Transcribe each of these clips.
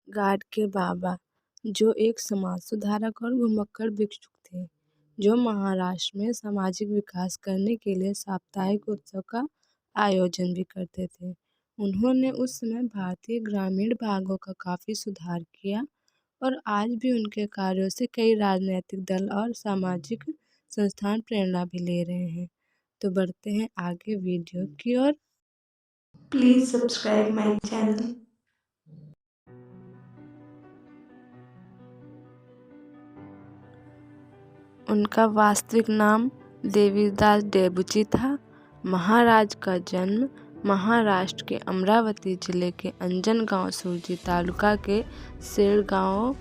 गाड के बाबा, जो एक समाज सुधारक और घुमक्कड़ भिक्षुक थे, जो महाराष्ट्र में सामाजिक विकास करने के लिए साप्ताहिक उत्सव का आयोजन भी करते थे। उन्होंने उस समय भारतीय ग्रामीण भागों का काफ़ी सुधार किया और आज भी उनके कार्यों से कई राजनीतिक दल और सामाजिक संस्थान प्रेरणा भी ले रहे हैं। तो बढ़ते हैं आगे वीडियो की ओर। Please subscribe my channel. उनका वास्तविक नाम देवीदास डेबुची था। महाराज का जन्म महाराष्ट्र के अमरावती जिले के अंजनगांव सुरजी तालुका के सेड़गांव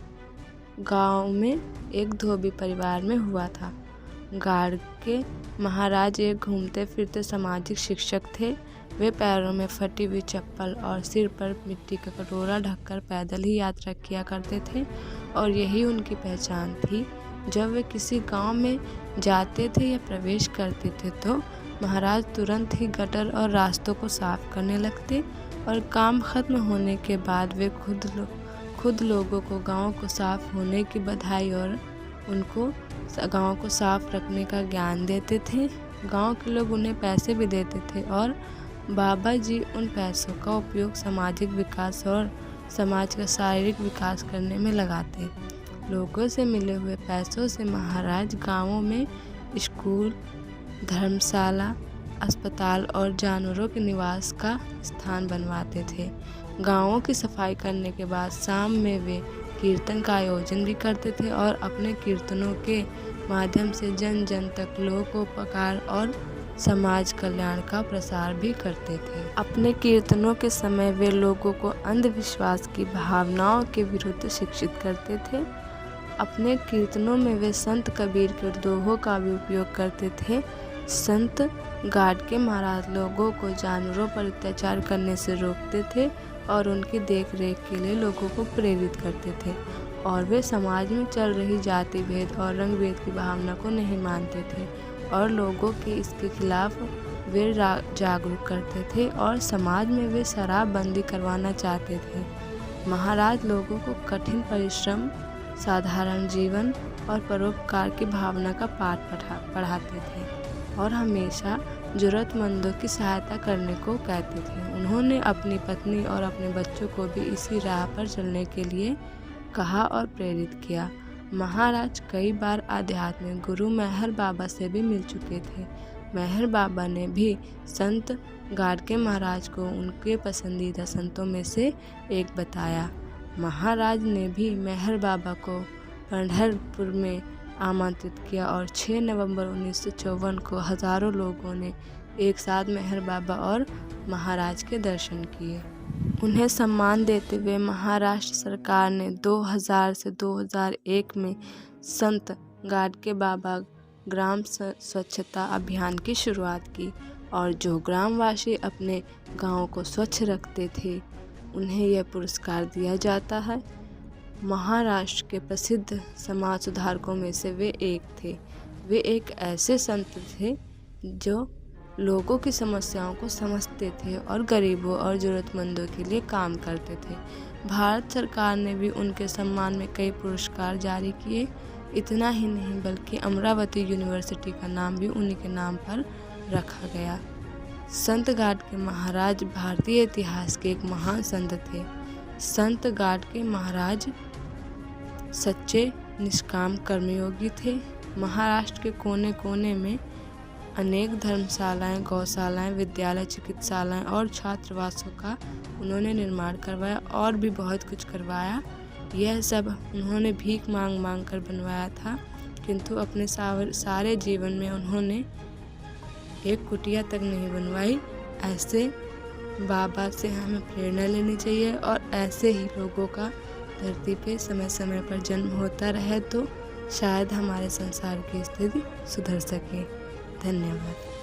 गांव में एक धोबी परिवार में हुआ था। गाड़ के महाराज एक घूमते फिरते सामाजिक शिक्षक थे। वे पैरों में फटी हुई चप्पल और सिर पर मिट्टी का कटोरा ढककर पैदल ही यात्रा किया करते थे और यही उनकी पहचान थी। जब वे किसी गांव में जाते थे या प्रवेश करते थे तो महाराज तुरंत ही गटर और रास्तों को साफ करने लगते और काम खत्म होने के बाद वे खुद लोगों को गांव को साफ होने की बधाई और उनको गांव को साफ रखने का ज्ञान देते थे। गांव के लोग उन्हें पैसे भी देते थे और बाबा जी उन पैसों का उपयोग सामाजिक विकास और समाज का शारीरिक विकास करने में लगाते। लोगों से मिले हुए पैसों से महाराज गांवों में स्कूल, धर्मशाला, अस्पताल और जानवरों के निवास का स्थान बनवाते थे। गांवों की सफाई करने के बाद शाम में वे कीर्तन का आयोजन भी करते थे और अपने कीर्तनों के माध्यम से जन जन तक लोकोपकार और समाज कल्याण का प्रसार भी करते थे। अपने कीर्तनों के समय वे लोगों को अंधविश्वास की भावनाओं के विरुद्ध शिक्षित करते थे। अपने कीर्तनों में वे संत कबीर के दोहों का भी उपयोग करते थे। संत गाड के महाराज लोगों को जानवरों पर अत्याचार करने से रोकते थे और उनकी देखरेख के लिए लोगों को प्रेरित करते थे और वे समाज में चल रही जाति भेद और रंग भेद की भावना को नहीं मानते थे और लोगों के इसके खिलाफ वे जागरूक करते थे और समाज में वे शराबबंदी करवाना चाहते थे। महाराज लोगों को कठिन परिश्रम, साधारण जीवन और परोपकार की भावना का पाठ पढ़ाते थे और हमेशा जरूरतमंदों की सहायता करने को कहते थे। उन्होंने अपनी पत्नी और अपने बच्चों को भी इसी राह पर चलने के लिए कहा और प्रेरित किया। महाराज कई बार आध्यात्मिक गुरु मेहर बाबा से भी मिल चुके थे। मेहर बाबा ने भी संत गाड के महाराज को उनके पसंदीदा संतों में से एक बताया। महाराज ने भी मेहर बाबा को पंढरपुर में आमंत्रित किया और 6 नवंबर 1954 को हजारों लोगों ने एक साथ मेहर बाबा और महाराज के दर्शन किए। उन्हें सम्मान देते हुए महाराष्ट्र सरकार ने 2000 से 2001 में संत गाड के बाबा ग्राम स्वच्छता अभियान की शुरुआत की और जो ग्रामवासी अपने गांव को स्वच्छ रखते थे उन्हें यह पुरस्कार दिया जाता है। महाराष्ट्र के प्रसिद्ध समाज सुधारकों में से वे एक थे। वे एक ऐसे संत थे जो लोगों की समस्याओं को समझते थे और गरीबों और ज़रूरतमंदों के लिए काम करते थे। भारत सरकार ने भी उनके सम्मान में कई पुरस्कार जारी किए। इतना ही नहीं बल्कि अमरावती यूनिवर्सिटी का नाम भी उन्हीं के नाम पर रखा गया। संत गाड के महाराज भारतीय इतिहास के एक महान संत थे। संत गाड के महाराज सच्चे निष्काम कर्मयोगी थे। महाराष्ट्र के कोने कोने में अनेक धर्मशालाएं, गौशालाएं, विद्यालय, चिकित्सालय और छात्रावासों का उन्होंने निर्माण करवाया और भी बहुत कुछ करवाया। यह सब उन्होंने भीख मांग मांग कर बनवाया था, किंतु अपने सारे जीवन में उन्होंने एक कुटिया तक नहीं बनवाई। ऐसे बाबा से हमें प्रेरणा लेनी चाहिए और ऐसे ही लोगों का धरती पे समय समय पर जन्म होता रहे तो शायद हमारे संसार की स्थिति सुधर सके। धन्यवाद।